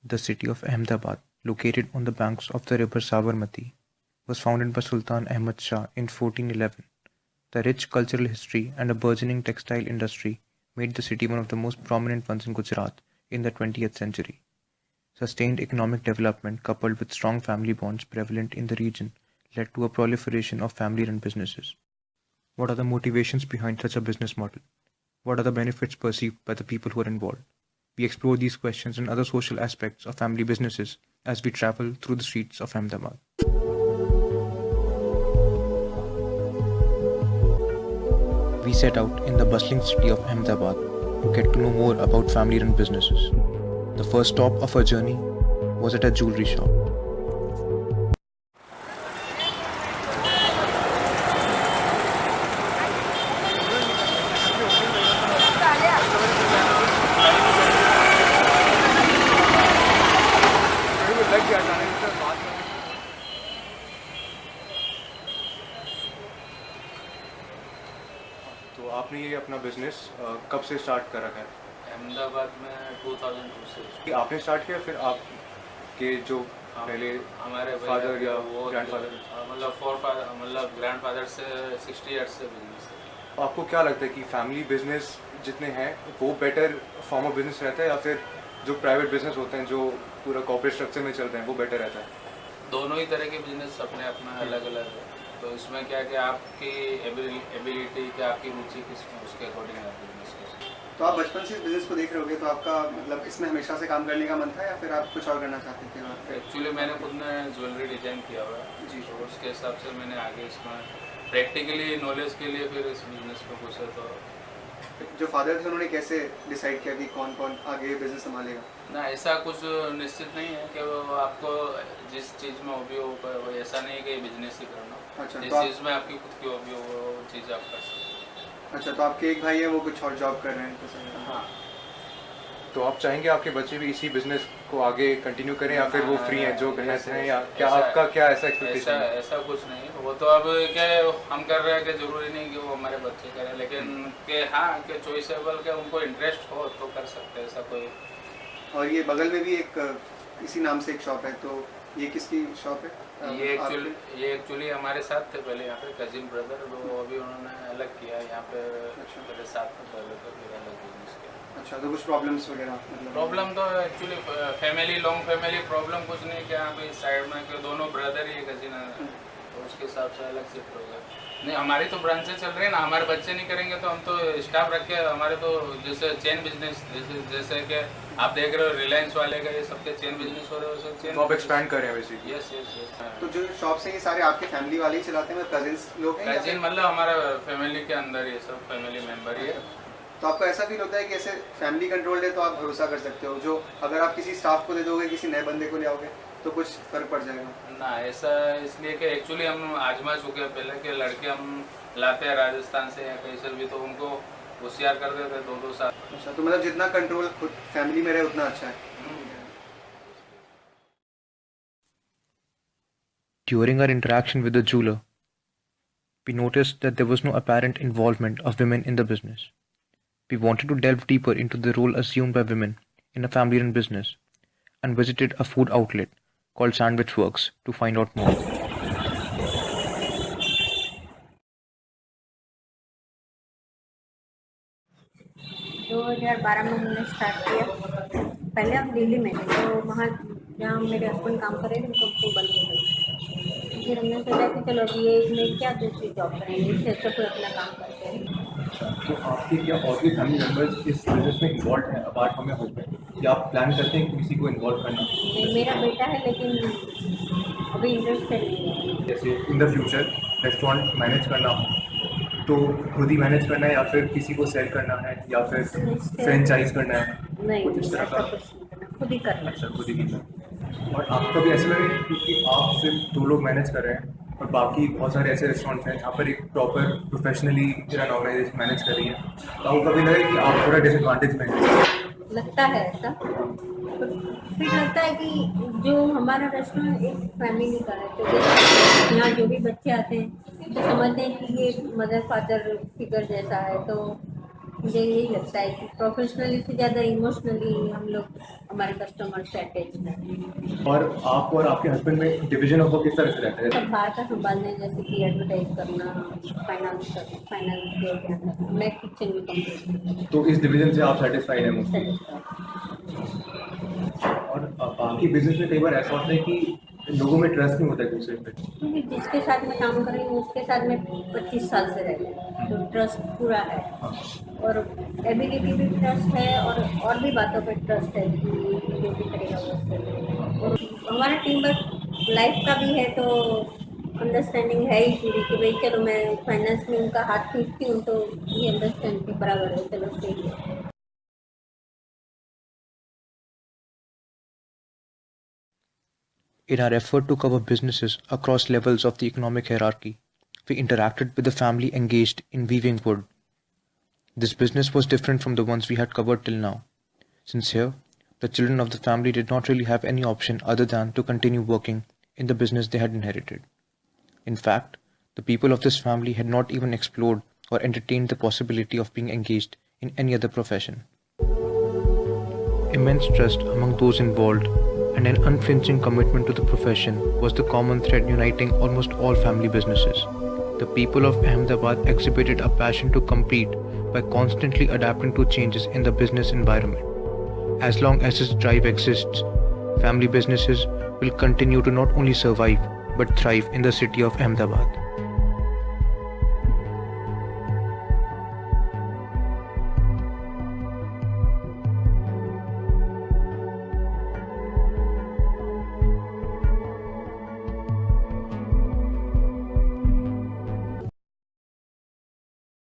The city of Ahmedabad, located on the banks of the river Sabarmati, was founded by Sultan Ahmad Shah in 1411. The rich cultural history and a burgeoning textile industry made the city one of the most prominent ones in Gujarat in the 20th century. Sustained economic development coupled with strong family bonds prevalent in the region led to a proliferation of family-run businesses. What are the motivations behind such a business model? What are the benefits perceived by the people who are involved? We explore these questions and other social aspects of family businesses as we travel through the streets of Ahmedabad. We set out in the bustling city of Ahmedabad to get to know more about family-run businesses. The first stop of our journey was at a jewelry shop. तो आपने ये अपना business कब से start कर रखा है? अहमदाबाद में 2002 से कि आपने स्टार्ट किया फिर आपके जो पहले हमारे फादर या वो ग्रैंडफादर? मतलब ग्रैंडफादर से 60 ईयर्स से बिजनेस है। आपको क्या लगता है कि फैमिली बिजनेस जितने हैं वो बेटर फॉर्म ऑफ बिजनेस रहता है या फिर जो प्राइवेट बिजनेस होते हैं जो पूरा कॉर्पोरेट स्ट्रक्चर में चलते हैं वो बेटर रहता है? दोनों ही तरह के बिजनेस अपने अपना अलग अलग है, तो इसमें क्या कि आपकी एबिलिटी क्या आपकी रुचि किस में उसके अकॉर्डिंग आप बिजनेस कर सकते हैं। तो आप बचपन से इस बिजनेस को देख रहे होगे, तो आपका मतलब इसमें हमेशा से काम करने का मन था या फिर आप कुछ और करना चाहते थे? एक्चुअली मैंने खुद ने ज्वेलरी डिजाइन किया हुआ है जी। तो उसके हिसाब से मैंने आगे इसमें प्रैक्टिकली नॉलेज के लिए फिर इस बिजनेस में घुसे। तो जो फादर थे उन्होंने कैसे डिसाइड किया कि कौन कौन आगे बिजनेस संभालेगा? ना ऐसा कुछ निश्चित नहीं है कि वो आपको जिस चीज़ में हॉबी हो वो ऐसा नहीं है कि बिजनेस ही करना। अच्छा, जिस तो चीज़ में आपकी खुद की हॉबी हो वो चीज़ आप कर सकते हैं। अच्छा, तो आपके एक भाई है वो कुछ और जॉब कर रहे हैं तो सही है। हाँ, तो आप चाहेंगे आपके बच्चे भी इसी बिजनेस को आगे कंटिन्यू करें या फिर वो फ्री हैं जो करना चाहें, या क्या आपका क्या ऐसा एक्सपेक्टेशन है? ऐसा कुछ नहीं है। वो तो अब क्या है, हम कर रहे हैं कि जरूरी नहीं कि वो हमारे बच्चे करें, लेकिन के हाँ कि चॉइसेबल के उनको इंटरेस्ट हो तो कर सकते हैं, ऐसा कोई। और ये बगल में भी एक इसी नाम से एक शॉप है, तो ये किसकी शॉप है? ये एक्चुअली हमारे साथ थे पहले यहाँ पे कजिन ब्रदर, वो अभी उन्होंने अलग किया यहाँ पे। अच्छा। मेरे साथ में पहले तो फिर अलग बिजनेस किया। अच्छा, तो कुछ प्रॉब्लम्स वगैरह मतलब? प्रॉब्लम तो एक्चुअली लॉन्ग फैमिली प्रॉब्लम कुछ नहीं, क्या अभी साइड में कि दोनों ब्रदर ही कजिन है तो उसके हिसाब से अलग शिफ्ट हो गया। नहीं, हमारी तो ब्रांचेस चल रही है ना, हमारे बच्चे नहीं करेंगे तो हम तो स्टाफ रखे हमारे तो जैसे चेन बिजनेस जैसे कि आप देख रहे हो रिलायंस वाले का ये सबके चेन बिजनेस हो रहे हो, सब चेन तो आप एक्सपैंड कर रहे हैं बेसिकली? Yes yes yes. तो जो शॉप्स हैं ये सारे आपके फैमिली वाले ही चलाते हैं, कजिन्स लोग हैं या कजिन फिर? मतलब हमारा फैमिली के अंदर ये सब फैमिली मेंबर ही है। तो आपको ऐसा फील होता है कि ऐसे फैमिली कंट्रोल्ड है तो आप भरोसा कर सकते हो, जो अगर आप किसी स्टाफ को दे दोगे, किसी नए बंदे को ले आओगे तो कुछ फर्क पड़ जाएगा? ना ऐसा इसलिए कि एक्चुअली हम आजमा चुके हैं पहले के लड़के हम लाते हैं राजस्थान से या कहीं से भी, तो उनको होशियार कर देते हैं 2-2 साल। अच्छा, तो मतलब जितना कंट्रोल खुद फैमिली में रहे उतना अच्छा है। During our interaction with the jeweler, we noticed that there was no apparent involvement of women in the business. We wanted to delve deeper into the role assumed by women in a family-run business and visited a food outlet called Sandwich Works to find out more. 2012 में हमने start किया। पहले हम दिल्ली में थे, तो वहाँ जहाँ मेरे हस्बैंड काम कर रहे थे उनको बंद हो गई। फिर हमने सोचा कि चलो अभी ये इसमें क्या दूसरी जॉब करेंगे, इससे अच्छा कोई अपना काम करते हैं। तो आपके क्या और भी फैमिली मेंबर्स इस बिजनेस में इन्वॉल्व हैं अपार्ट फ्रॉम योर हस्बैंड, या आप प्लान करते हैं कि किसी को इन्वॉल्व करना? मेरा बेटा है लेकिन अभी इंटरेस्टेड नहीं है। जैसे in the future restaurant manage करना हो तो खुद ही मैनेज करना है या फिर किसी को सेल करना है या फिर फ्रेंचाइज करना है? नहीं, कुछ इस तरह ऐसा का? कुछ नहीं करना, खुद ही करना। अच्छा, खुद ही करना है। और आपका भी ऐसा लगे क्योंकि आप सिर्फ 2 लोग मैनेज कर रहे हैं और बाकी बहुत सारे ऐसे रेस्टोरेंट्स हैं जहाँ पर एक proper professionally run organisation manage कर रही है, तो आपको कभी लगे कि आप थोड़ा डिसएडवांटेज में हैं? लगता है ऐसा, पर फिर लगता है कि जो हमारा रेस्टोरेंट एक फैमिली का है, तो यहाँ जो भी बच्चे आते हैं तो समझते हैं कि ये मदर फादर फिगर जैसा है, तो मुझे यही लगता है कि प्रोफेशनली से ज़्यादा इमोशनली हम लोग हमारे कस्टमर से अटैच हैं। और आप और आपके हस्बैंड में डिवीजन ऑफ वर्क किस तरह से रहता है? सब बाहर का संभालने हैं, जैसे कि एडवर्टाइज करना, फाइनेंस के ध्यान रखना, मैं किचन में कंप्लीट तो इस डिवीजन से आप सेटिस्फाइड हैं मुझसे? और बाकी बिजनेस में कई बार ऐसा होता है कि लोगों में ट्रस्ट नहीं होता है दूसरे पे। क्योंकि जिसके साथ मैं काम कर रही हूँ उसके साथ मैं 25 साल से रह रही हूँ, तो ट्रस्ट पूरा है और एबिलिटी भी ट्रस्ट है और भी बातों पे ट्रस्ट है कि ये जो भी करेगा वो सही। और हमारा टीम वर्क लाइफ का भी है, तो अंडरस्टैंडिंग है ही पूरी कि भाई चलो मैं फाइनेंस में उनका हाथ खींचती हूँ तो ये अंडरस्टैंड के बराबर है, चलो सही है। In our effort to cover businesses across levels of the economic hierarchy, we interacted with the family engaged in weaving wood. This business was different from the ones we had covered till now, since here, the children of the family did not really have any option other than to continue working in the business they had inherited. In fact, the people of this family had not even explored or entertained the possibility of being engaged in any other profession. Immense trust among those involved and an unflinching commitment to the profession was the common thread uniting almost all family businesses. The people of Ahmedabad exhibited a passion to compete by constantly adapting to changes in the business environment. As long as this drive exists, family businesses will continue to not only survive but thrive in the city of Ahmedabad.